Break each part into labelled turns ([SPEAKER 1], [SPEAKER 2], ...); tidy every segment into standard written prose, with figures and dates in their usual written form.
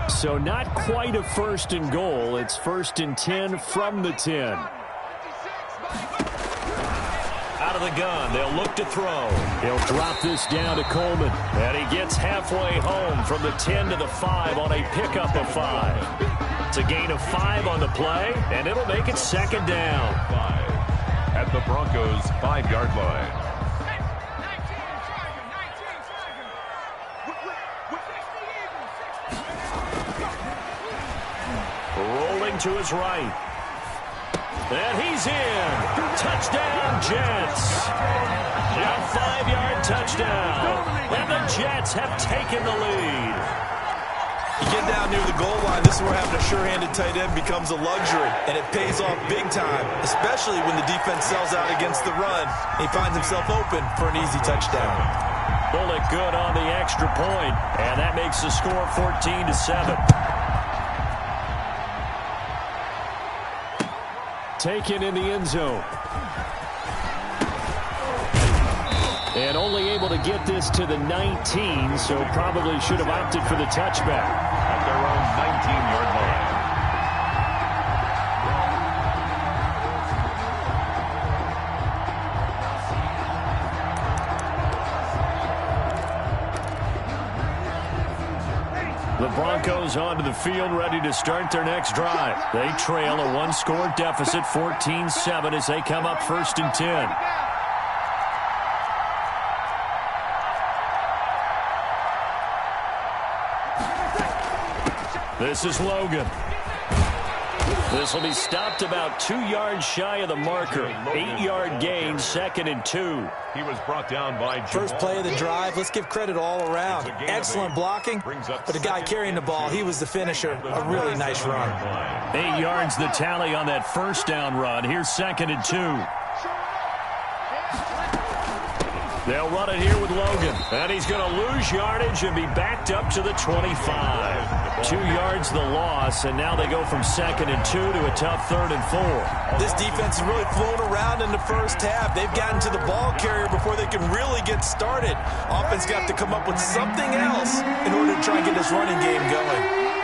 [SPEAKER 1] So not quite a 1st and goal. It's 1st and 10 from the 10. Out of the gun, they'll look to throw. He'll drop this down to Coleman. And he gets halfway home from the 10 to the 5 on a pickup of 5. It's a gain of 5 on the play, and it'll make it 2nd down.
[SPEAKER 2] 5 at the Broncos' 5-yard line.
[SPEAKER 1] Rolling to his right. And he's in. Touchdown, Jets. A 5-yard touchdown. And the Jets have taken the lead.
[SPEAKER 3] You get down near the goal line, this is where having a sure-handed tight end becomes a luxury, and it pays off big time, especially when the defense sells out against the run. He finds himself open for an easy touchdown.
[SPEAKER 1] Bullet good on the extra point, and that makes the score 14-7. Taken in the end zone. And only able to get this to the 19, so probably should have opted for the touchback.
[SPEAKER 2] At their own 19-yard line.
[SPEAKER 1] The Broncos onto the field, ready to start their next drive. They trail a 1-score deficit, 14-7, as they come up 1st and 10. This is Logan. This will be stopped about 2 yards shy of the marker. 8-yard gain, 2nd and 2.
[SPEAKER 2] He was brought down by
[SPEAKER 3] First play of the drive. Let's give credit all around. Excellent blocking, but the guy carrying the ball, he was the finisher. A really nice run.
[SPEAKER 1] 8 yards the tally on that 1st down run. Here's 2nd and 2. They'll run it here with Logan. And he's going to lose yardage and be backed up to the 25. 2 yards the loss, and now they go from 2nd and 2 to a tough 3rd and 4.
[SPEAKER 3] This defense has really flown around in the first half. They've gotten to the ball carrier before they can really get started. Offense got to come up with something else in order to try and get this running game going.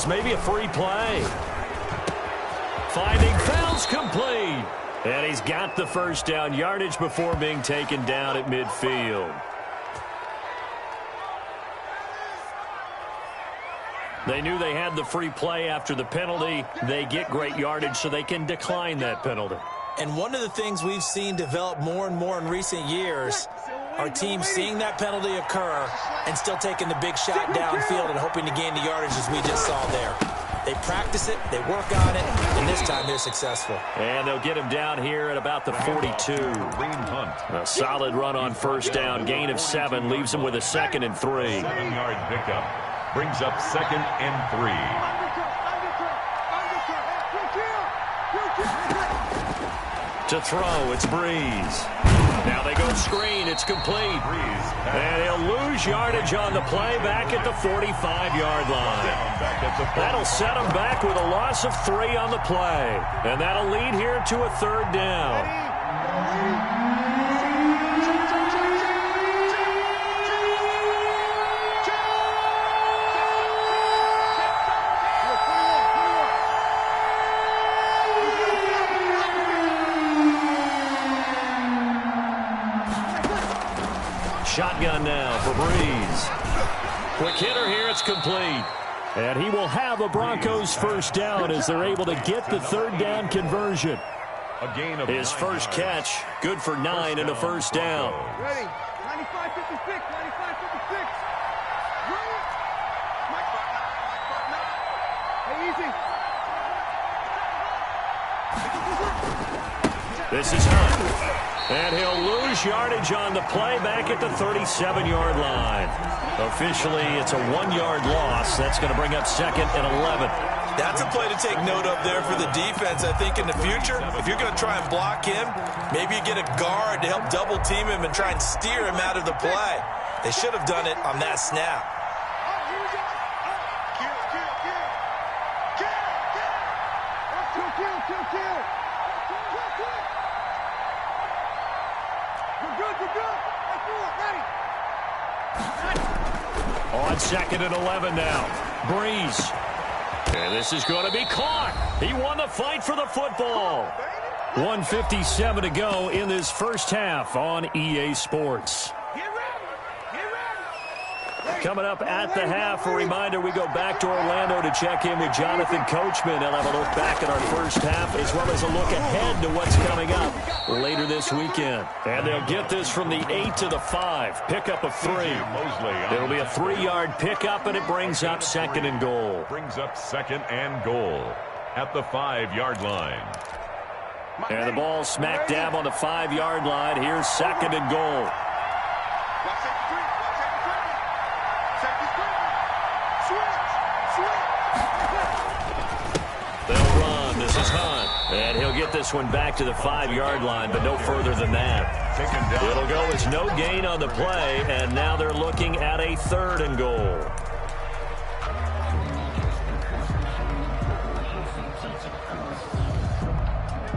[SPEAKER 1] Maybe a free play. Finding Fouls complete. And he's got the 1st down yardage before being taken down at midfield. They knew they had the free play after the penalty. They get great yardage so they can decline that penalty.
[SPEAKER 3] And one of the things we've seen develop more and more in recent years are teams seeing that penalty occur and still taking the big shot downfield and hoping to gain the yardage as we just saw there. They practice it, they work on it, and this time they're successful.
[SPEAKER 1] And they'll get him down here at about the 42. A solid run on 1st down, gain of 7, leaves him with a 2nd and 3.
[SPEAKER 2] 7-yard pickup brings up 2nd and 3.
[SPEAKER 1] To throw, it's Breeze. Now they go screen, it's complete. And he'll lose yardage on the play back at the 45-yard line. That'll set him back with a loss of 3 on the play. And that'll lead here to a 3rd down. Shotgun now for Breeze. Quick hitter here, it's complete. And he will have a Broncos 1st down as they're able to get the 3rd down conversion. His first catch, good for 9 and a 1st down.
[SPEAKER 4] Ready. 95-56, 95-56. Hey, easy.
[SPEAKER 1] This is Hunt. And he'll lose yardage on the play back at the 37-yard line. Officially, it's a 1-yard loss. That's going to bring up 2nd and 11.
[SPEAKER 3] That's a play to take note of there for the defense. I think in the future, if you're going to try and block him, maybe you get a guard to help double team him and try and steer him out of the play. They should have done it on that snap.
[SPEAKER 1] On 2nd and 11 now. Breeze. And this is going to be caught. He won the fight for the football. 1:57 to go in this first half on EA Sports. Coming up at the half, a reminder, we go back to Orlando to check in with Jonathan Coachman. He'll have a look back at our first half as well as a look ahead to what's coming up later this weekend. And they'll get this from the 8 to the 5. Pickup of 3. It'll be a 3-yard pickup, and it brings up 2nd and goal.
[SPEAKER 2] Brings up 2nd and goal at the 5-yard line.
[SPEAKER 1] And the ball smack dab on the 5-yard line. Here's 2nd and goal. They'll run. This is Hunt. And he'll get this one back to the 5-yard line, but no further than that. It'll go as no gain on the play, and now they're looking at a 3rd and goal.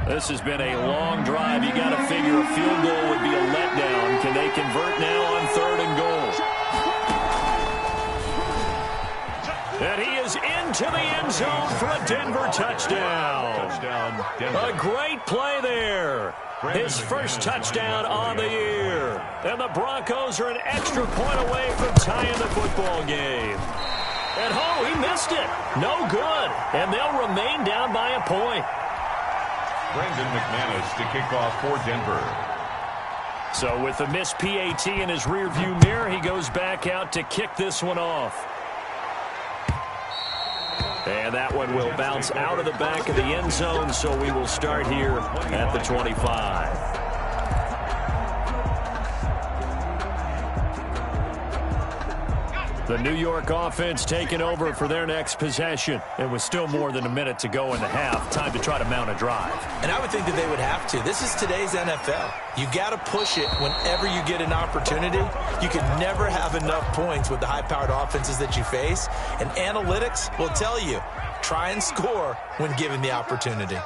[SPEAKER 1] This has been a long drive. You got to figure a field goal would be a letdown. Can they convert now on 3rd and goal? And he is into the end zone for a Denver touchdown. A great play there. His first touchdown on the year. And the Broncos are an extra point away from tying the football game. And he missed it. No good. And they'll remain down by a point.
[SPEAKER 2] Brandon McManus to kick off for Denver.
[SPEAKER 1] So with the missed PAT in his rearview mirror, he goes back out to kick this one off. And that one will bounce out of the back of the end zone, so we will start here at the 25. The New York offense taking over for their next possession. And with still more than a minute to go in the half, time to try to mount a drive.
[SPEAKER 3] And I would think that they would have to. This is today's NFL. You got to push it whenever you get an opportunity. You can never have enough points with the high-powered offenses that you face. And analytics will tell you, try and score when given the opportunity.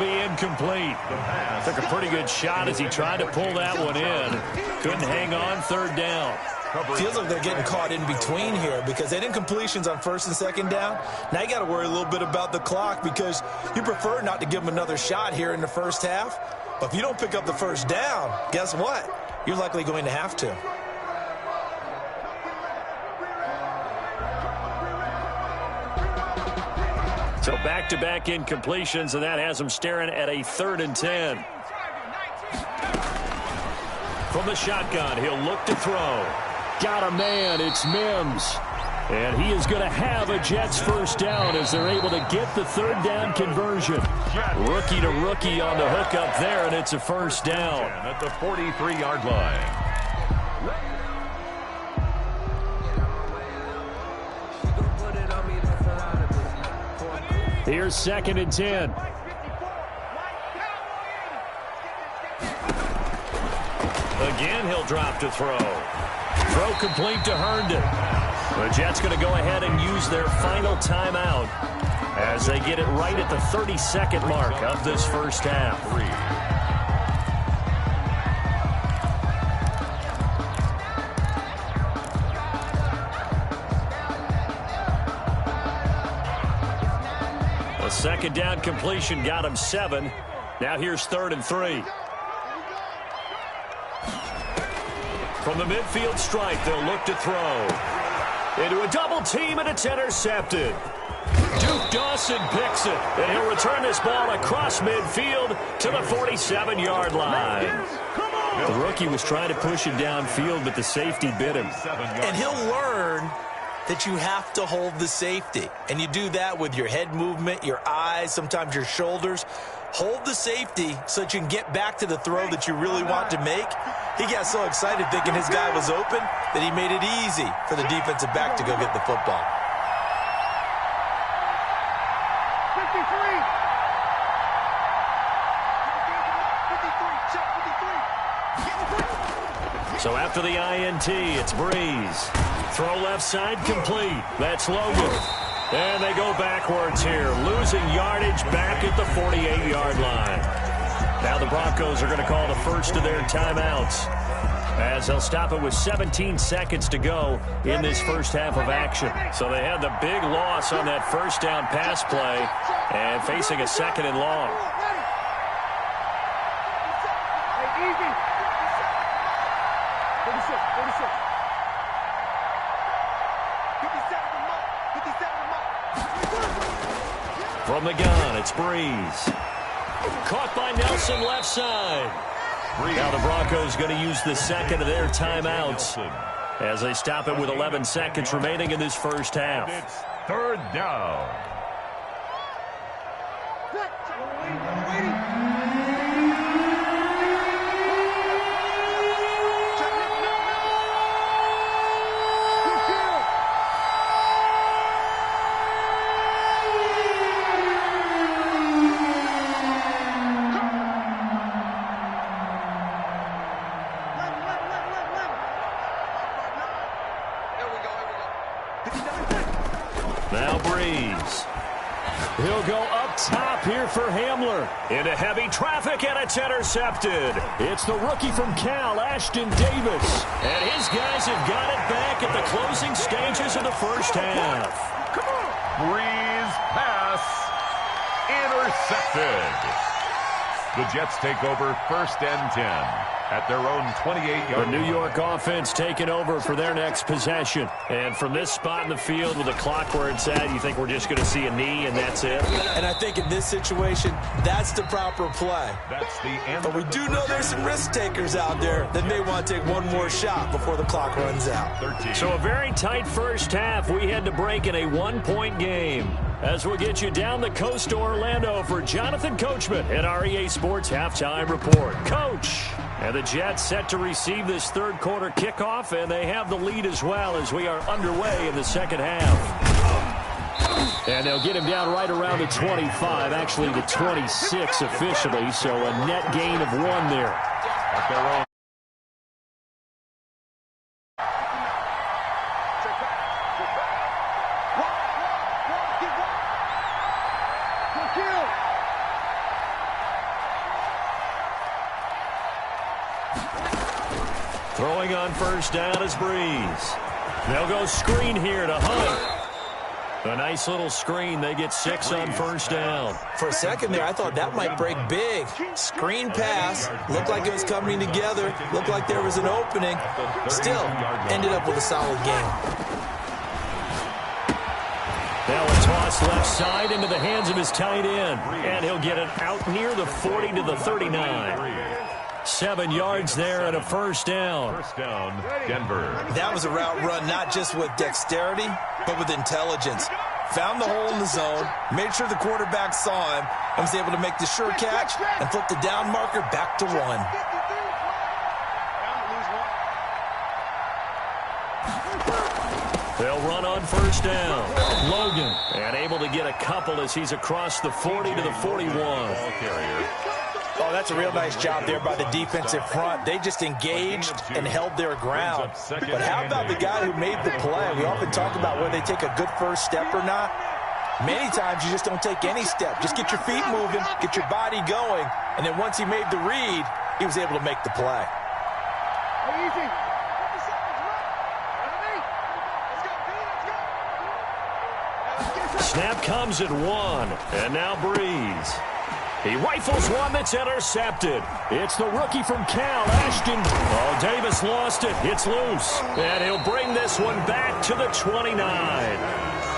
[SPEAKER 1] Incomplete. Took a pretty good shot as he tried to pull that one in. Couldn't hang on 3rd down.
[SPEAKER 3] Feels like they're getting caught in between here because they did incompletions on 1st and 2nd down. Now you got to worry a little bit about the clock because you prefer not to give them another shot here in the first half. But if you don't pick up the 1st down, guess what? You're likely going to have to.
[SPEAKER 1] So back-to-back incompletions, and that has them staring at a 3rd and 10. From the shotgun, he'll look to throw. Got a man, it's Mims. And he is going to have a Jets 1st down as they're able to get the 3rd down conversion. Rookie to rookie on the hook up there, and it's a 1st down.
[SPEAKER 2] At the 43-yard line.
[SPEAKER 1] Here's 2nd and 10. Again, he'll drop to throw. Throw complete to Herndon. The Jets going to go ahead and use their final timeout as they get it right at the 32nd mark of this first half. A 2nd down completion got him 7. Now here's 3rd and 3. From the midfield stripe, they'll look to throw. Into a double team, and it's intercepted. Duke Dawson picks it, and he'll return this ball across midfield to the 47-yard line. The rookie was trying to push it downfield, but the safety bit him.
[SPEAKER 3] And he'll learn that you have to hold the safety. And you do that with your head movement, your eyes, sometimes your shoulders. Hold the safety so that you can get back to the throw that you really want to make. He got so excited thinking his guy was open that he made it easy for the defensive back to go get the football.
[SPEAKER 1] So after the INT, it's Breeze. Throw left side complete. That's Logan. And they go backwards here, losing yardage back at the 48-yard line. Now the Broncos are going to call the first of their timeouts, as they'll stop it with 17 seconds to go in this first half of action. So they had the big loss on that first down pass play and facing a second and long. From the gun, it's Breeze. Caught by Nelson left side. Now the Broncos going to use the second of their timeouts as they stop it with 11 seconds remaining in this first half.
[SPEAKER 2] It's third down.
[SPEAKER 1] Now Breeze. He'll go up top here for Hamler. Into heavy traffic, and it's intercepted. It's the rookie from Cal, Ashton Davis. And his guys have got it back at the closing stages of the first half.
[SPEAKER 2] Breeze pass intercepted. The Jets take over first and 10 at their own 28-yard
[SPEAKER 1] The New York offense taking over for their next possession. And from this spot in the field with the clock where it's at, you think we're just going to see a knee and that's it?
[SPEAKER 3] And I think in this situation, that's the proper play.
[SPEAKER 2] That's the end.
[SPEAKER 3] But we do know there's some risk takers out there that may want to take one more shot before the clock runs out.
[SPEAKER 2] 13.
[SPEAKER 1] So a very tight first half. We had to break in a one-point game. As we'll get you down the coast to Orlando for Jonathan Coachman at our EA Sports Halftime Report. Coach! And the Jets set to receive this third quarter kickoff, and they have the lead as well as we are underway in the second half. And they'll get him down right around the 25, actually the 26 officially, so a net gain of 1 there.
[SPEAKER 2] At their own.
[SPEAKER 1] Throwing on first down is Breeze. They'll go screen here to Hunt. A nice little screen. They get 6 on first down.
[SPEAKER 3] For a second there, I thought that might break big. Screen pass. Looked like it was coming together. Looked like there was an opening. Still, ended up with a solid game.
[SPEAKER 1] Now a toss left side into the hands of his tight end. And he'll get it out near the 40 to the 39. 7 yards there and a first down.
[SPEAKER 2] First down, Denver.
[SPEAKER 3] That was a route run not just with dexterity, but with intelligence. Found the hole in the zone, made sure the quarterback saw him, and was able to make the sure catch and flip the down marker back to 1.
[SPEAKER 1] They'll run on first down. Logan, and able to get a couple as he's across the 40 to the 41.
[SPEAKER 2] Ball carrier.
[SPEAKER 3] Oh, that's a real nice job there by the defensive front. They just engaged and held their ground. But how about the guy who made the play? We often talk about whether they take a good first step or not. Many times you just don't take any step. Just get your feet moving, get your body going, and then once he made the read, he was able to make the play.
[SPEAKER 1] Snap comes at 1, and now Breeze. He rifles one that's intercepted. It's the rookie from Cal, Ashton. Oh, Davis lost it. It's loose. And he'll bring this one back to the 29.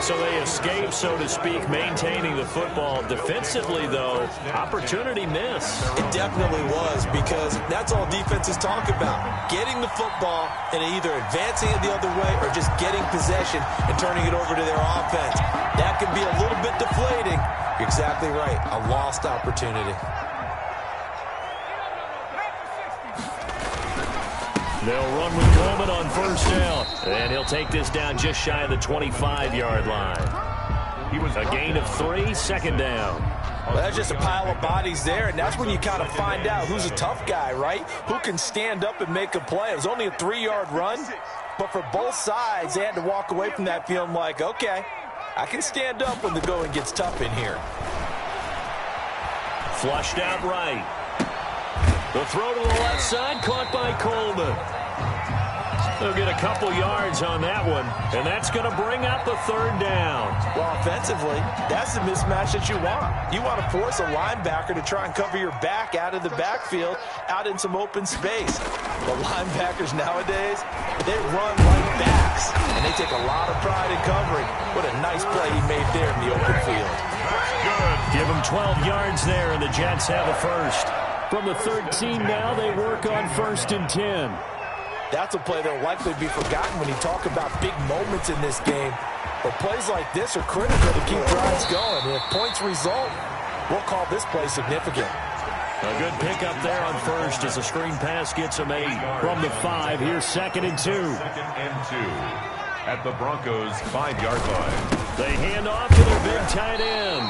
[SPEAKER 1] So they escape, so to speak, maintaining the football. Defensively, though, opportunity miss.
[SPEAKER 3] It definitely was, because that's all defenses talk about. Getting the football and either advancing it the other way or just getting possession and turning it over to their offense. That can be a little bit deflating. You're exactly right. A lost opportunity.
[SPEAKER 1] They'll run with Coleman on first down. And he'll take this down just shy of the 25-yard line. He was a gain of 3, second down.
[SPEAKER 3] Well, that's just a pile of bodies there, and that's when you kind of find out who's a tough guy, right? Who can stand up and make a play. It was only a 3-yard run, but for both sides, they had to walk away from that feeling like, okay, I can stand up when the going gets tough in here.
[SPEAKER 1] Flushed out right. The throw to the left side, caught by Coleman. They'll get a couple yards on that one, and that's going to bring up the third down.
[SPEAKER 3] Well, offensively, that's the mismatch that you want. You want to force a linebacker to try and cover your back out of the backfield, out in some open space. The linebackers nowadays, they run like backs, and they take a lot of pride in covering. What a nice play he made there in the open field.
[SPEAKER 1] Good. Give him 12 yards there, and the Jets have a first. From the 13 now, they work on 1st and 10.
[SPEAKER 3] That's a play that will likely be forgotten when you talk about big moments in this game. But plays like this are critical to keep drives going. And if points result, we'll call this play significant.
[SPEAKER 1] A good pickup there on first as the screen pass gets him 8. From the 5, here's 2nd and 2.
[SPEAKER 2] 2nd and 2 at the Broncos' 5-yard line.
[SPEAKER 1] They hand off to their big tight end.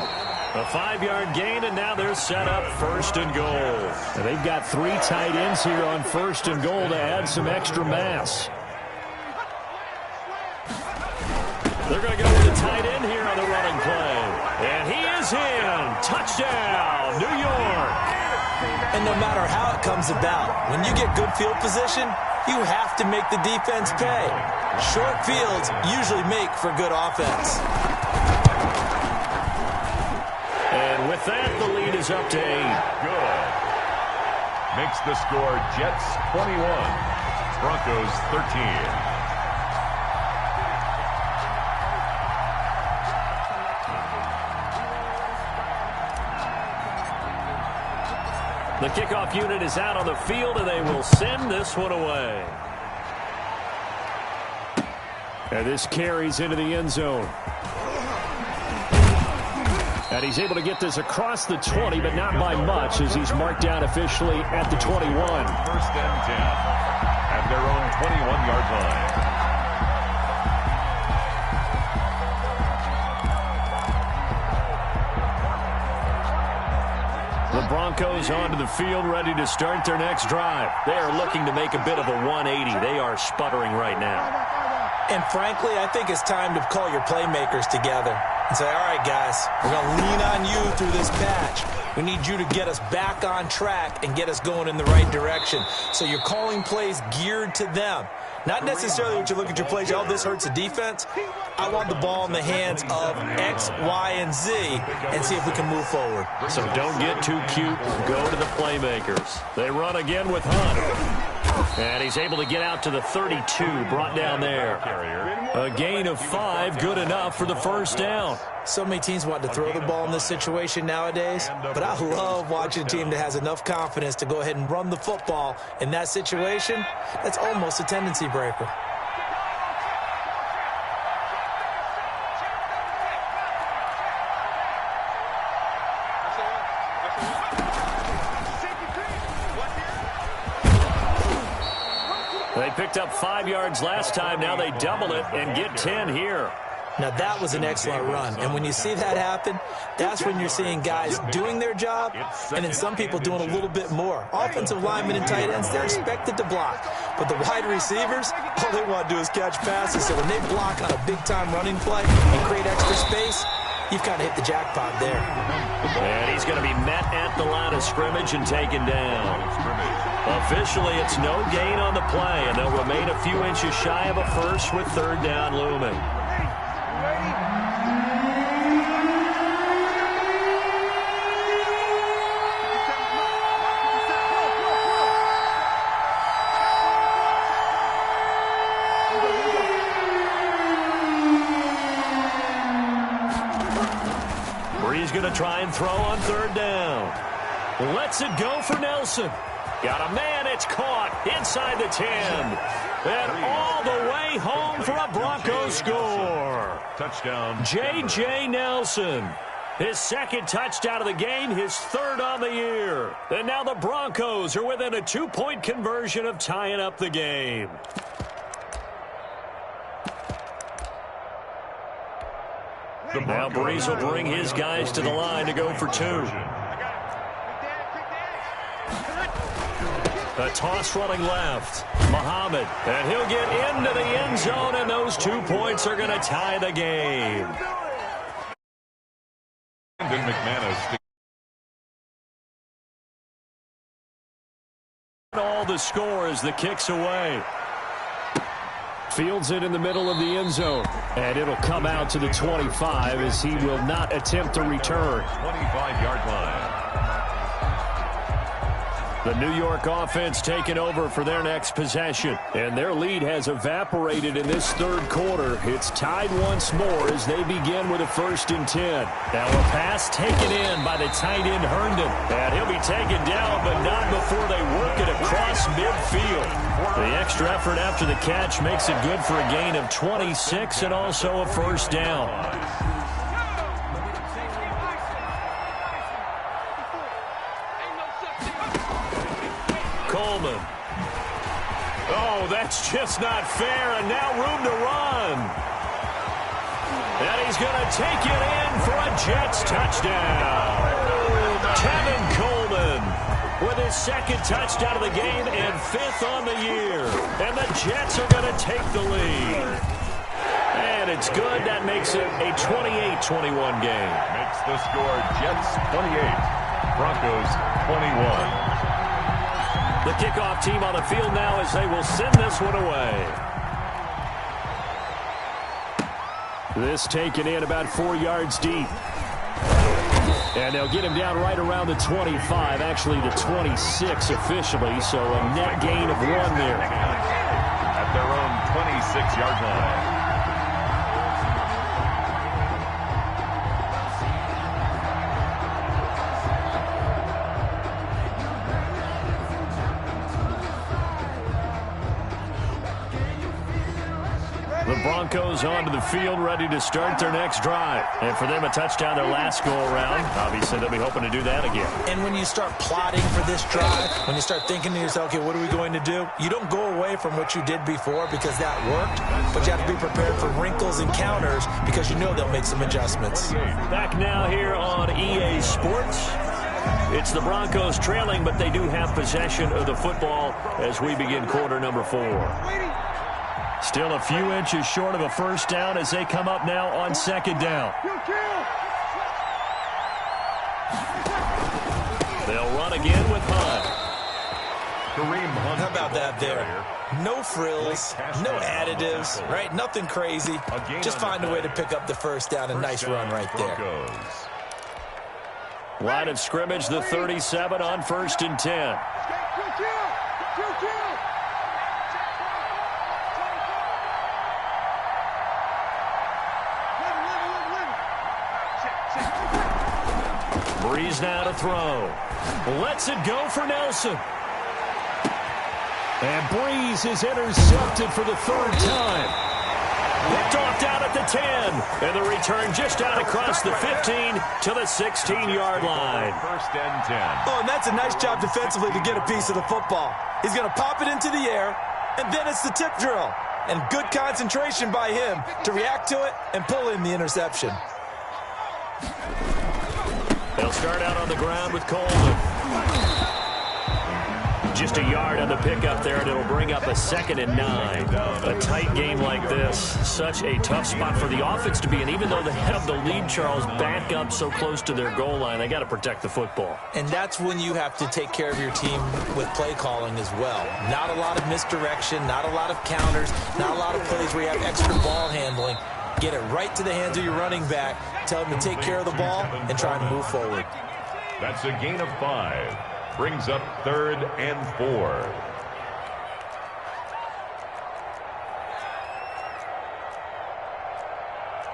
[SPEAKER 1] A 5-yard gain, and now they're set up 1st and goal.
[SPEAKER 5] And they've got 3 tight ends here on 1st and goal to add some extra mass.
[SPEAKER 1] They're going to go with the tight end here on the running play. And he is in. Touchdown, New York.
[SPEAKER 3] And no matter how it comes about, when you get good field position, you have to make the defense pay. Short fields usually make for good offense.
[SPEAKER 1] And with that, the lead is up to 8.
[SPEAKER 2] Good. Makes the score Jets 21, Broncos 13.
[SPEAKER 1] The kickoff unit is out on the field, and they will send this one away.
[SPEAKER 5] And this carries into the end zone. And he's able to get this across the 20, but not by much, as he's marked down officially at the 21.
[SPEAKER 2] 1st and 10 at their own 21-yard line.
[SPEAKER 1] The Broncos onto the field, ready to start their next drive. They are looking to make a bit of a 180. They are sputtering right now.
[SPEAKER 3] And frankly, I think it's time to call your playmakers together and say, all right, guys, we're going to lean on you through this patch. We need you to get us back on track and get us going in the right direction. So you're calling plays geared to them. Not necessarily what you look at your plays, oh, this hurts the defense. I want the ball in the hands of X, Y, and Z and see if we can move forward.
[SPEAKER 1] So don't get too cute. Go to the playmakers. They run again with Hunt. And he's able to get out to the 32, brought down there. A gain of 5, good enough for the first down.
[SPEAKER 3] So many teams want to throw the ball in this situation nowadays, but I love watching a team that has enough confidence to go ahead and run the football. In that situation, that's almost a tendency breaker.
[SPEAKER 1] They picked up 5 yards last time. Now they double it and get 10 here.
[SPEAKER 3] Now, that was an excellent run. And when you see that happen, that's when you're seeing guys doing their job and then some people doing a little bit more. Offensive linemen and tight ends, they're expected to block. But the wide receivers, all they want to do is catch passes. So when they block on a big-time running play and create extra space, you've kind of hit the jackpot there.
[SPEAKER 1] And he's going to be met at the line of scrimmage and taken down. Officially, it's no gain on the play, and they'll remain a few inches shy of a first with 3rd down looming. Bree's going to try and throw on 3rd down. Lets it go for Nelson. Got a man, it's caught inside the 10. And all the way home for a Broncos score.
[SPEAKER 2] Touchdown.
[SPEAKER 1] J.J. Nelson. His 2nd touchdown of the game, his 3rd on the year. And now the Broncos are within a 2-point conversion of tying up the game. Now Breeze will bring his guys to the line to go for two. A toss running left. Muhammad. And he'll get into the end zone, and those 2 points are going to tie the game.
[SPEAKER 2] McManus.
[SPEAKER 1] All the score as the kick's away.
[SPEAKER 5] Fields it in the middle of the end zone. And it'll come out to the 25 as he will not attempt to return.
[SPEAKER 2] 25-yard line.
[SPEAKER 1] The New York offense taking over for their next possession. And their lead has evaporated in this third quarter. It's tied once more as they begin with a 1st and 10. Now a pass taken in by the tight end Herndon. And he'll be taken down, but not before they work it across midfield. The extra effort after the catch makes it good for a gain of 26 and also a 1st down. Coleman. Oh, that's just not fair, and now room to run. And he's going to take it in for a Jets touchdown. Tevin Coleman with his 2nd touchdown of the game and 5th on the year. And the Jets are going to take the lead. And it's good. That makes it a 28-21 game.
[SPEAKER 2] Makes the score Jets 28, Broncos 21.
[SPEAKER 1] The kickoff team on the field now as they will send this one away.
[SPEAKER 5] This taken in about 4 yards deep. And they'll get him down right around the 25, actually the 26 officially, so a net gain of 1 there.
[SPEAKER 2] At their own 26-yard line.
[SPEAKER 1] The Broncos onto the field, ready to start their next drive. And for them, a touchdown their last go-around. Obviously, they'll be hoping to do that again.
[SPEAKER 3] And when you start plotting for this drive, when you start thinking to yourself, okay, what are we going to do? You don't go away from what you did before because that worked, but you have to be prepared for wrinkles and counters because you know they'll make some adjustments.
[SPEAKER 1] Back now here on EA Sports. It's the Broncos trailing, but they do have possession of the football as we begin quarter number 4. Still a few inches short of a 1st down as they come up now on 2nd down. They'll run again with Hunt.
[SPEAKER 3] How about that there? No frills, no additives, right? Nothing crazy. Just find a way to pick up the 1st down. A nice run right there.
[SPEAKER 1] Line of scrimmage, the 37 on 1st and 10. Breeze now to throw. Lets it go for Nelson. And Breeze is intercepted for the 3rd time. Picked off down at the 10. And the return just out across the 15 to the 16-yard line.
[SPEAKER 2] 1st and 10.
[SPEAKER 3] Oh, and that's a nice job defensively to get a piece of the football. He's going to pop it into the air, and then it's the tip drill. And good concentration by him to react to it and pull in the interception.
[SPEAKER 1] They'll start out on the ground with Coleman. Just a yard on the pickup there, and it'll bring up a 2nd and 9. A tight game like this, such a tough spot for the offense to be in. Even though they have the lead, Charles, back up so close to their goal line, they got to protect the football.
[SPEAKER 3] And that's when you have to take care of your team with play calling as well. Not a lot of misdirection, not a lot of counters, not a lot of plays where you have extra ball handling. Get it right to the hands of your running back. Tell him to take care of the ball and try to move forward.
[SPEAKER 2] That's a gain of 5. Brings up 3rd and 4.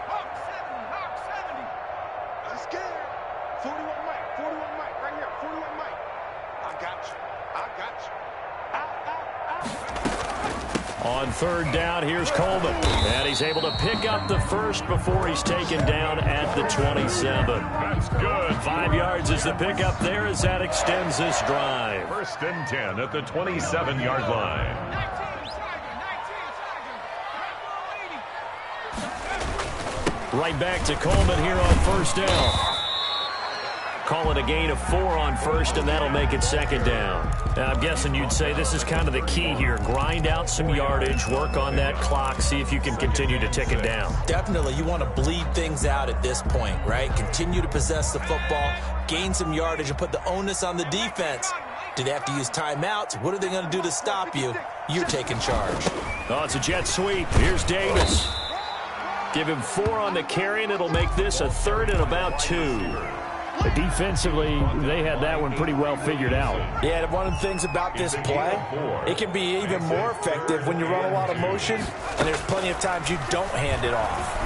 [SPEAKER 4] Hawk 70. I'm scared. 41 Mike, right here. 41 Mike. I got you.
[SPEAKER 1] On 3rd down, here's Coleman. And he's able to pick up the 1st before he's taken down at the 27.
[SPEAKER 2] That's good.
[SPEAKER 1] 5 yards is the pickup there as that extends this drive.
[SPEAKER 2] 1st and 10 at the 27-yard line.
[SPEAKER 5] Right back to Coleman here on first down. Call it a gain of 4 on first, and that'll make it second down. Now, I'm guessing you'd say this is kind of the key here. Grind out some yardage, work on that clock, see if you can continue to tick it down.
[SPEAKER 3] Definitely. You want to bleed things out at this point, right? Continue to possess the football, gain some yardage, and put the onus on the defense. Do they have to use timeouts? What are they going to do to stop you? You're taking charge.
[SPEAKER 5] Oh, it's a jet sweep. Here's Davis. Give him 4 on the carry, and it'll make this a 3rd and about 2. Defensively, they had that one pretty well figured out.
[SPEAKER 3] Yeah, one of the things about this play, it can be even more effective when you run a lot of motion, and there's plenty of times you don't hand it off.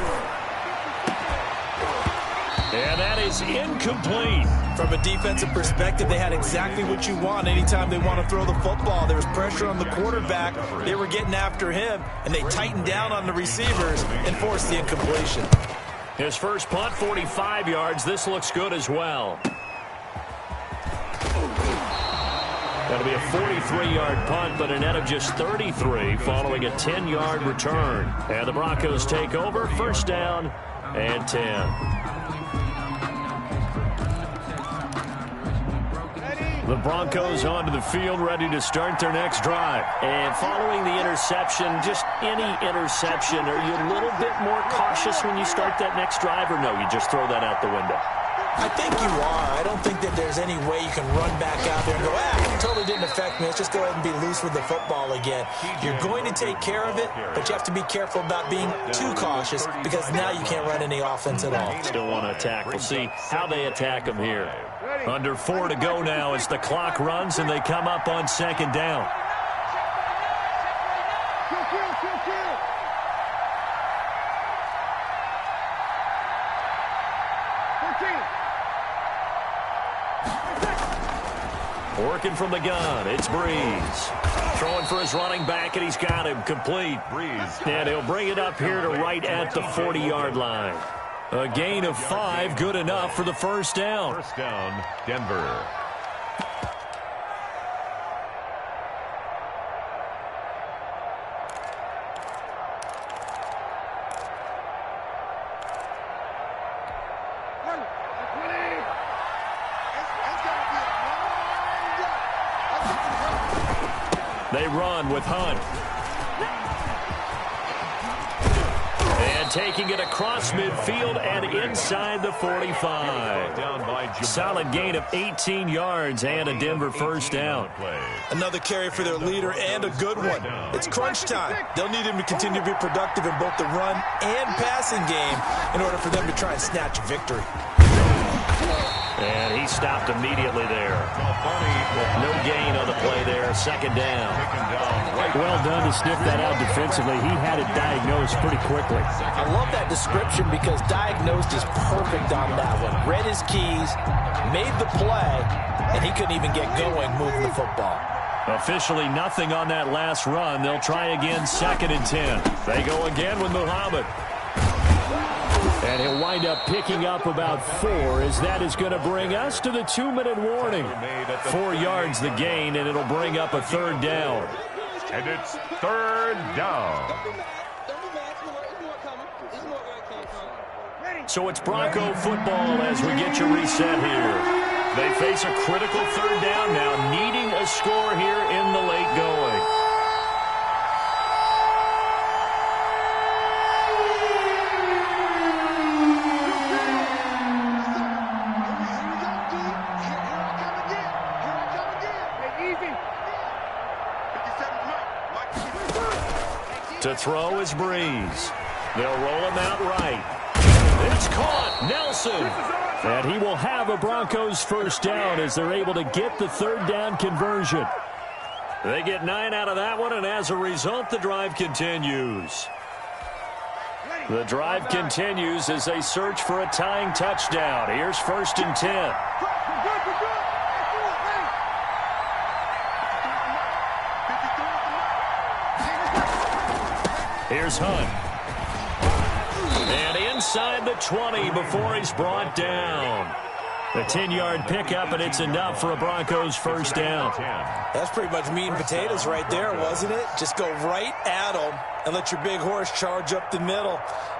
[SPEAKER 5] And that is incomplete.
[SPEAKER 3] From a defensive perspective, they had exactly what you want anytime they want to throw the football. There was pressure on the quarterback. They were getting after him, and they tightened down on the receivers and forced the incompletion.
[SPEAKER 5] His first punt, 45 yards. This looks good as well. That'll be a 43-yard punt, but a net of just 33 following a 10-yard return. And the Broncos take over, first down and 10. The Broncos onto the field, ready to start their next drive. And following the interception, just any interception, are you a little bit more cautious when you start that next drive, or no, you just throw that out the window?
[SPEAKER 3] I think you are. I don't think that there's any way you can run back out there and go, totally didn't affect me. Let's just go ahead and be loose with the football again. You're going to take care of it, but you have to be careful about being too cautious because now you can't run any offense at all.
[SPEAKER 5] Still want to attack. We'll see how they attack them here. Under 4 to go now as the clock runs and they come up on second down. Working from the gun, it's Breeze. Throwing for his running back, and he's got him complete. Breeze. And he'll bring it up here to right at the 40-yard line. A gain of 5, good enough for the first down.
[SPEAKER 2] First down, Denver.
[SPEAKER 5] They run with Hunt. And taking it across midfield and inside the 45. Solid gain of 18 yards and a Denver first down.
[SPEAKER 3] Another carry for their leader and a good one. It's crunch time. They'll need him to continue to be productive in both the run and passing game in order for them to try and snatch victory.
[SPEAKER 5] And he stopped immediately there. No gain on the play there. Second down. Well done to sniff that out defensively. He had it diagnosed pretty quickly.
[SPEAKER 3] I love that description because diagnosed is perfect on that one. Read his keys, made the play, and he couldn't even get going moving the football.
[SPEAKER 5] Officially nothing on that last run. They'll try again, second and 10. They go again with Muhammad. And he'll wind up picking up about 4 as that is going to bring us to the 2-minute warning. 4 yards the gain, and it'll bring up a third down.
[SPEAKER 2] And it's third down.
[SPEAKER 5] So it's Bronco football as we get you reset here. They face a critical third down now, needing a score here in the late going. To throw is Breeze. They'll roll him out right. It's caught. Nelson. And he will have a Broncos first down as they're able to get the third down conversion. They get 9 out of that one, and as a result, the drive continues. The drive continues as they search for a tying touchdown. Here's first and 10. Here's Hunt. And inside the 20 before he's brought down. A 10-yard pickup, and it's enough for a Broncos first down.
[SPEAKER 3] That's pretty much meat and potatoes right there, wasn't it? Just go right at them and let your big horse charge up the middle.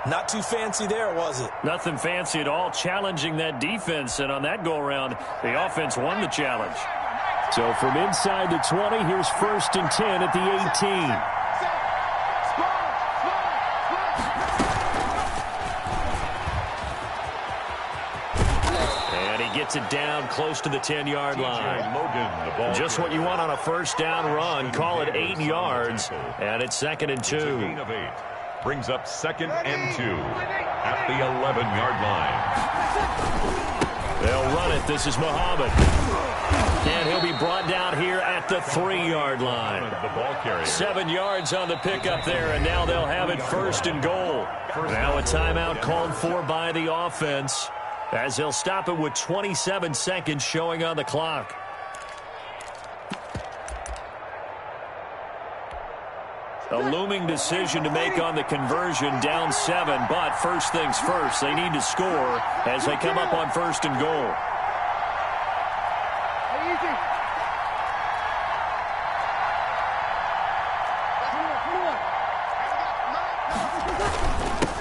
[SPEAKER 3] Not too fancy there, was it?
[SPEAKER 5] Nothing fancy at all, challenging that defense, and on that go-around, the offense won the challenge. So from inside the 20, here's 1st and 10 at the 18. Gets it down close to the 10-yard line. Just what you want on a first down run. Call it 8 yards, and it's 2nd and 2.
[SPEAKER 2] Gain of 8. Brings up 2nd and 2 at the 11-yard line.
[SPEAKER 5] They'll run it. This is Muhammad. And he'll be brought down here at the 3-yard line.
[SPEAKER 2] The ball carrier.
[SPEAKER 5] 7 yards on the pickup there, and now they'll have it 1st and goal. Now a timeout called for by the offense, as they'll stop it with 27 seconds showing on the clock. A looming decision to make on the conversion, down 7, but first things first, they need to score as they come up on 1st and goal.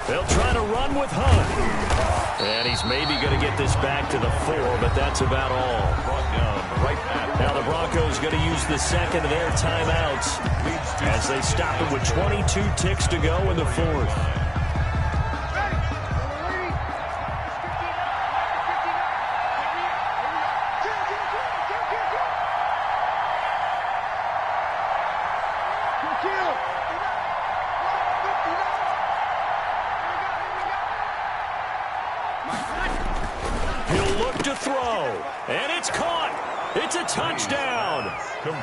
[SPEAKER 5] They'll try to run with Hunt. And he's maybe going to get this back to the 4, but that's about all. Now the Broncos going to use the second of their timeouts as they stop it with 22 ticks to go in the 4th. Touchdown.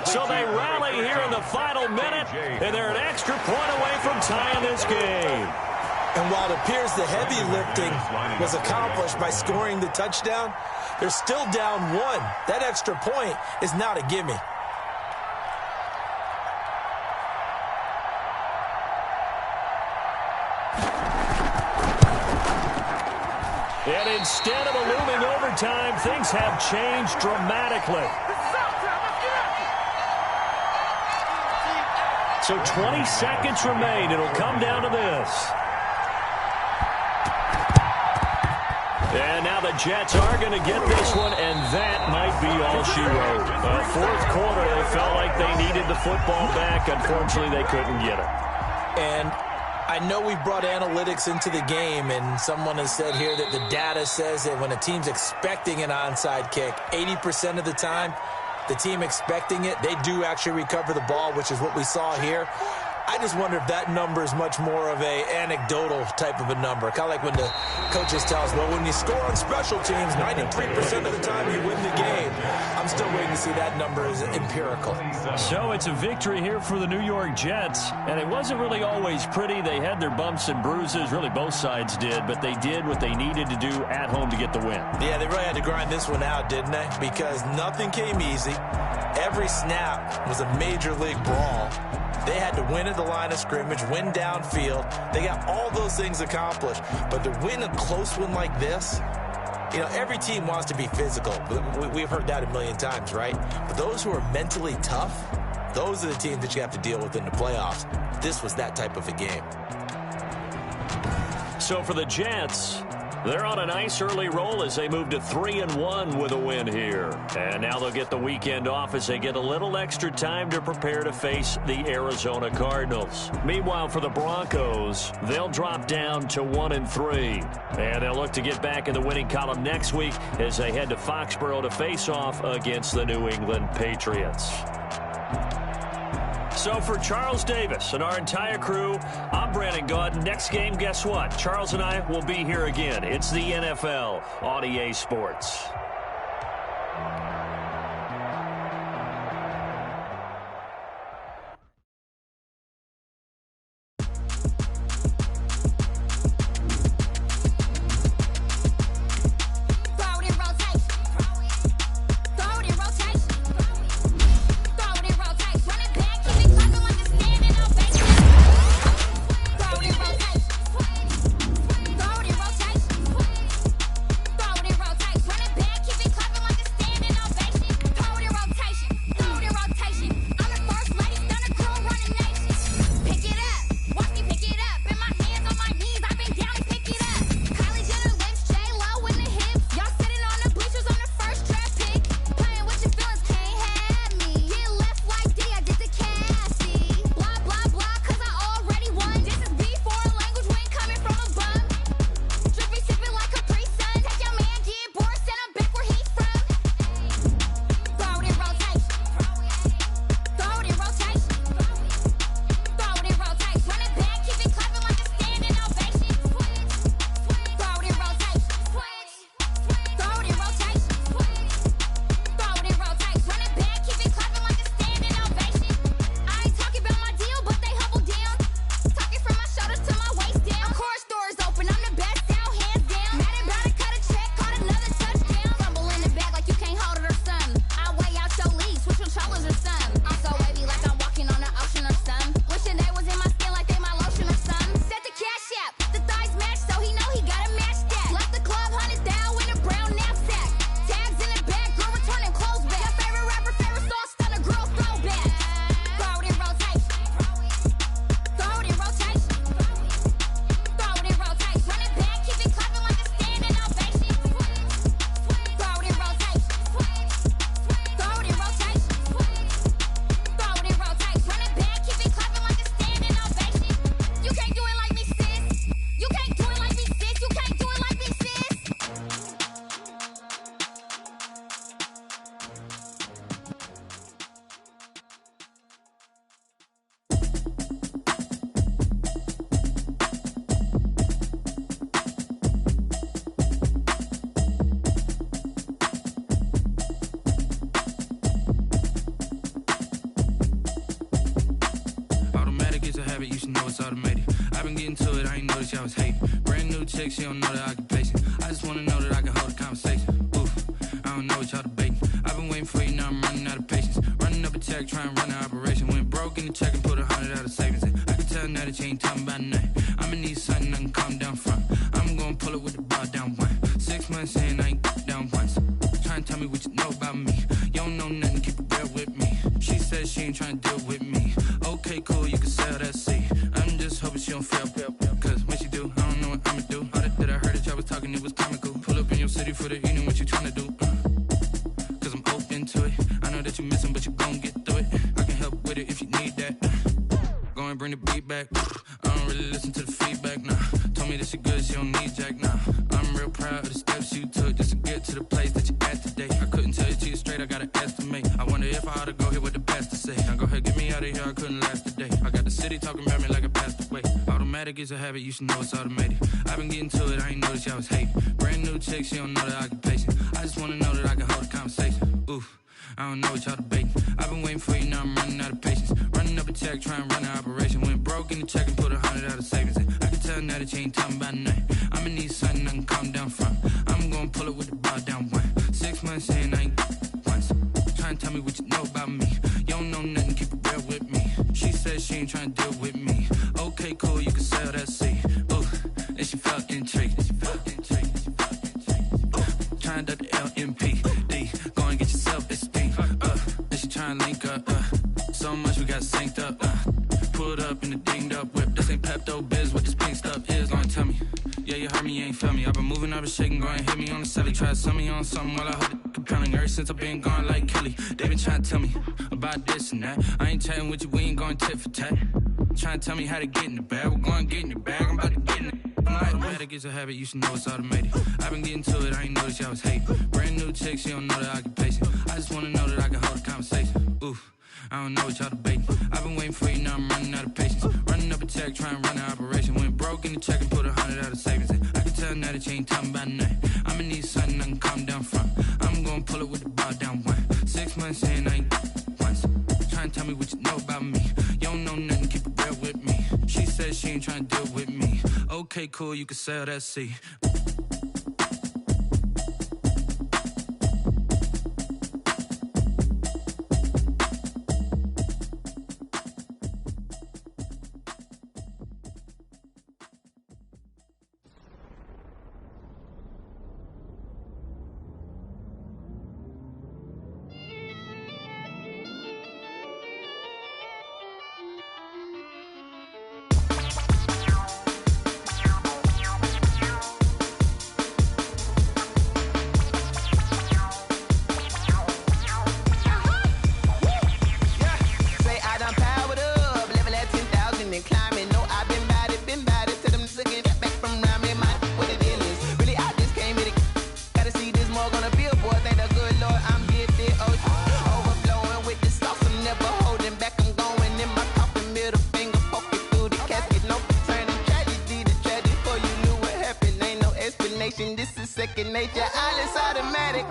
[SPEAKER 5] So they rally here in the final minute, and they're an extra point away from tying this game.
[SPEAKER 3] And while it appears the heavy lifting was accomplished by scoring the touchdown, they're still down 1. That extra point is not a gimme.
[SPEAKER 5] And instead of a looming overtime, things have changed dramatically. So 20 seconds remain. It'll come down to this. And now the Jets are going to get this one, and that might be all she wrote. 4th quarter, they felt like they needed the football back. Unfortunately, they couldn't get it.
[SPEAKER 3] And I know we brought analytics into the game, and someone has said here that the data says that when a team's expecting an onside kick, 80% of the time, the team expecting it, they do actually recover the ball, which is what we saw here. I just wonder if that number is much more of a anecdotal type of a number. Kind of like when the coaches tell us, well, when you score on special teams, 93% of the time you win the game. I'm still waiting to see that number as empirical.
[SPEAKER 5] So it's a victory here for the New York Jets, and it wasn't really always pretty. They had their bumps and bruises, really both sides did, but they did what they needed to do at home to get the win.
[SPEAKER 3] Yeah, they really had to grind this one out, didn't they? Because nothing came easy. Every snap was a major league brawl. They had to win at the line of scrimmage, win downfield. They got all those things accomplished. But to win a close one like this, you know, every team wants to be physical. We've heard that a million times, right? But those who are mentally tough, those are the teams that you have to deal with in the playoffs. This was that type of a game.
[SPEAKER 5] So for the Jets, they're on a nice early roll as they move to 3-1 with a win here. And now they'll get the weekend off as they get a little extra time to prepare to face the Arizona Cardinals. Meanwhile, for the Broncos, they'll drop down to 1-3. And they'll look to get back in the winning column next week as they head to Foxborough to face off against the New England Patriots. So for Charles Davis and our entire crew, I'm Brandon Gaudin. Next game, guess what? Charles and I will be here again. It's the NFL on EA Sports.
[SPEAKER 6] habit, you should know it's automated. I've been getting to it, I ain't noticed y'all was hating. Brand new chick, she don't know the occupation. I just wanna know that I can hold a conversation. Oof, I don't know what y'all debating. I've been waiting for you, now I'm running out of patience. Running up a check, trying to run an operation. Went broke in the check and put 100 out of savings in. I can tell now that you ain't talking about nothing. I'ma need something I can calm down from. I'm gonna pull it with the bar down one. 6 months in, I ain't down once. Trying to tell me what you know about me. You don't know nothing, keep it real with me. She says she ain't trying to deal with me. Okay, cool, you can sell that seat. I'm just hoping she don't fail. Cause when she do, I don't know what I'ma do. All that I heard that y'all was talking, it was comical. Pull up in your city for the evening, what you trying to do? Cause I'm open to it. I know that you missing, but you gon' get through it. I can help with it if you need that. Go and bring the beat back. I don't really listen to the feedback, nah. Told me that she good, she don't need jack, nah. I'm real proud of the steps you took just to get to the place that you at today. I couldn't tell you to you straight, I gotta estimate. I wonder if I ought to go here with the best to say. Now go ahead, get me out of here, I couldn't last today. I got the city talking about me like I passed away. Automatic is a habit, you should know it's automated. I've been getting to it, I ain't noticed y'all was hating. Brand new chick, she don't know the occupation. I just wanna know that I can hold a conversation. Oof, I don't know what y'all debating. I've been waiting for you, now I'm running out of patience. Running up a check, trying to run an operation. Went broke in the check and put 100 out of savings in. I can tell now that you ain't talking about nothing. I'ma need something I can calm down from. I'm gonna pull it with the bar down one. 6 months in, I ain't once. Trying to tell me what you know about me. You don't know nothing, keep it real with me. She says she ain't trying to deal with me. Okay, cool, you can sell that seat. Ooh, and she felt intrigued. Trying to the LMPD. Go and get yourself esteem. And she trying to link up. So much we got synced up. Pulled up in the dinged up whip. This ain't Pepto Biz, what this pink stuff is. Long tell me. Yeah, you heard me, you ain't felt me. I've been moving, I've been shaking, go and hit me on the celly. Try to sell me on something while I hold it compelling. Ever since I've been gone like Kelly, they been trying to tell me about this and that. I ain't chatting with you, we ain't going tit for tat. Trying to tell me how to get in the bag. We're going to get in the bag, I'm about to get in it. Automatic is a habit, you should know it's automated. I've been getting to it, I ain't noticed y'all was hating. Brand new chick, she don't know the occupation. I just wanna know that I can hold a conversation. Oof, I don't know what y'all debating. I've been waiting for you, now I'm running out of patience. Running up a check, trying to run an operation. Went broke in the check and put 100 out of savings in. I can tell now that you ain't talking about nothing. I'ma need something I can calm down from. I'm gonna pull it with the bar down one. 6 months in, I ain't once. Trying to tell me what you know about me. You don't know nothing, keep it real with me. She says she ain't trying to deal with me. Okay, cool, you can sell that seat.
[SPEAKER 7] This is second nature, all is automatic.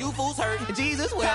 [SPEAKER 7] You fools hurt. Jesus will.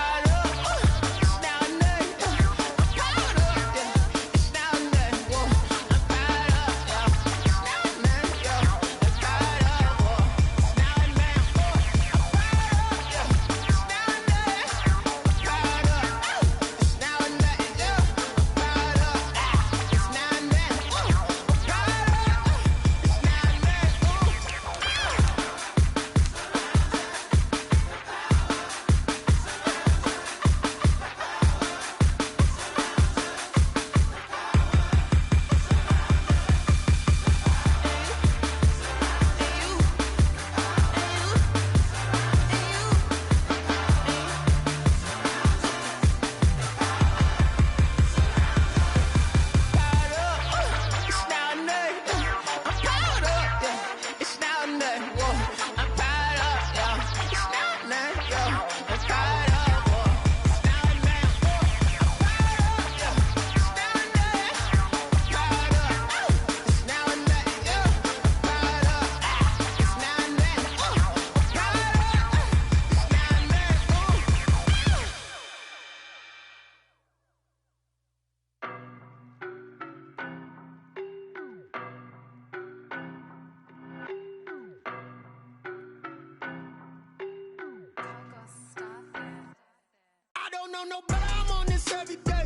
[SPEAKER 8] don't know no better, I'm on this every day.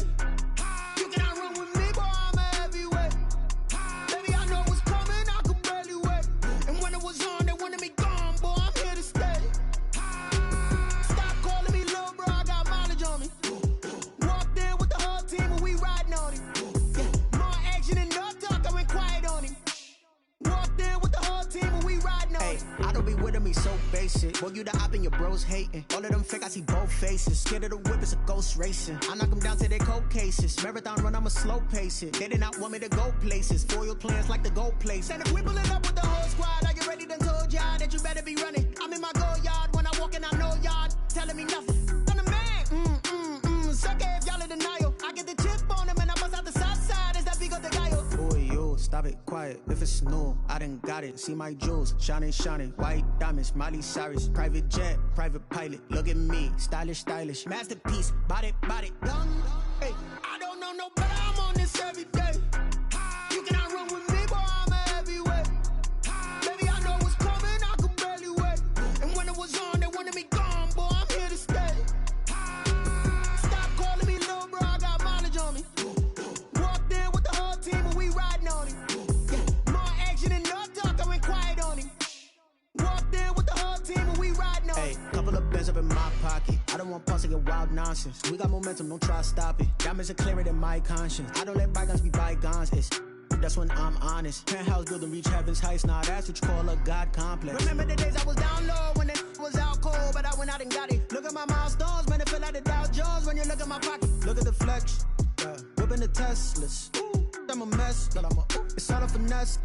[SPEAKER 8] You cannot run with me, boy, I'm a heavyweight. Baby, I know what's coming, I could barely wait. And when it was on, they wanted me gone, boy, I'm here to stay. Stop calling me little bro, I got mileage on me. Walked in with the whole team and we riding on him. Yeah, more action and no talk, I went quiet on him. Walked in with the whole team and we riding on him.
[SPEAKER 9] I don't be with me so basic. Boy, you the op and your bros hating. All of them fake, I see both faces. Scared of the whip, it's a ghost racing. I knock them down to their cold cases. Marathon run, I'ma slow pace it. They did not want me to go places. Foil plans like the gold place. And if we pulling up with the whole squad, I get ready done told y'all that you better be running. I'm in my go yard when I walk in, I know y'all telling me nothing. I'm the man, suck it if y'all in denial. I get the chip on them and I bust out the south side. Is that big of the guy? Boy, yo, stop it, quiet. If it's new, I done got it. See my jewels, shining, shining. White diamonds, Miley Cyrus. Private jet, private pilot. Look at me, stylish, stylish. Masterpiece, body, young. Hey,
[SPEAKER 8] I don't know no better, I'm on this every day. You cannot run with me, boy, I'm a heavyweight. Baby, I know what's coming, I could barely wait. And when it was on, they wanted me gone, boy, I'm here to stay. Stop calling me little bro, I got mileage on me. Walked in with the whole team and we riding on him. Yeah, more action and no talk, I went quiet on him. Walked in with the whole team and we riding on him.
[SPEAKER 9] Couple of bands up in my pocket. I don't want pulse to get wild nonsense. We got momentum, don't try to stop it. Diamonds are clearer than my conscience. I don't let bygones be bygones. That's when I'm honest. Penthouse building reach heaven's heights. Nah, that's what you call a God complex.
[SPEAKER 8] Remember the days I was down low when it was out cold, but I went out and got it. Look at my milestones, man, it feel like the Dow Jones when you look at my pocket.
[SPEAKER 9] Look at the flex, whipping the Teslas. I'm a mess, but it's all a finesse.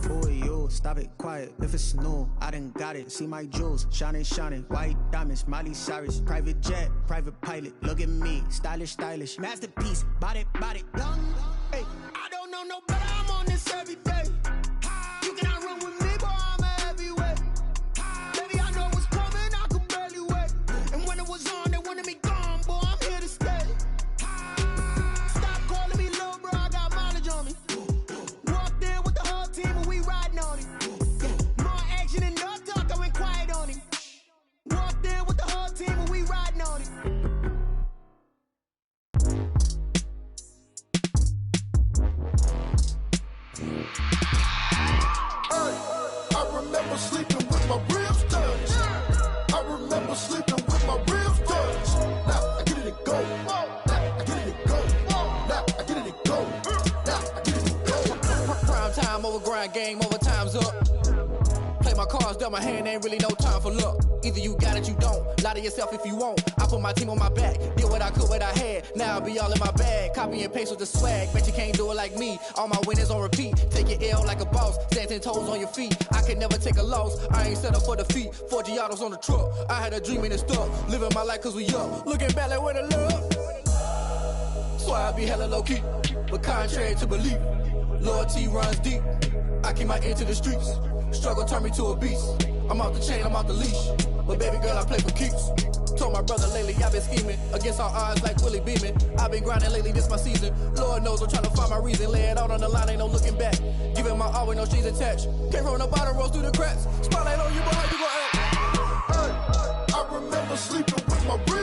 [SPEAKER 9] Boy, yo, stop it, quiet. If it's new, I done got it. See my jewels, shining, shining. White diamonds, Miley Cyrus. Private jet, private pilot. Look at me, stylish, stylish. Masterpiece, body, young.
[SPEAKER 8] Hey, I don't know no better, I'm on this every day. You cannot run with me, boy, I'm a heavyweight. Baby, I know what's coming, I could barely wait. And when it was on, they wanted me gone, boy, I'm here to stay. Stop calling me little bro, I got mileage on me. Walked in with the whole team and we riding on him. Yeah, more action and no talk, I went quiet on him. Walked in with the whole team and we riding on him.
[SPEAKER 10] I remember sleeping with my ribs touched. I remember sleeping with my ribs touched. Now I get it and go. Now I get it and go. Now I get it and go. Now I get it and go.
[SPEAKER 6] Prime time over grind game, overtime's up. Play my cards, dealt my hand, ain't really no time for luck. Either you got it, you don't. Lie to yourself if you won't. I put my team on my back, did what I could, what I had. Now I'll be all in my bag, copy and paste with the swag. Bet you can't do it like me. All my winners on repeat. Take your L like a boss, stand 10 toes on your feet. I can never take a loss. I ain't set up for defeat. 4 Giottos on the truck. I had a dream and it stuck. Living my life cause we up. Looking back like where the love. So I be hella low key, but contrary to belief, loyalty runs deep. I keep my ear to the streets. Struggle turned me to a beast. I'm off the chain, I'm off the leash. But baby girl, I play for keeps. Told my brother lately, I've been scheming against all odds like Willie Beeman. I've been grinding lately, this my season. Lord knows I'm trying to find my reason. Lay it out on the line, ain't no looking back. Giving my all with no strings attached. Came from the bottom, rose through the cracks. Spotlight on you, but how you gon' act?
[SPEAKER 10] I remember sleeping with my ribs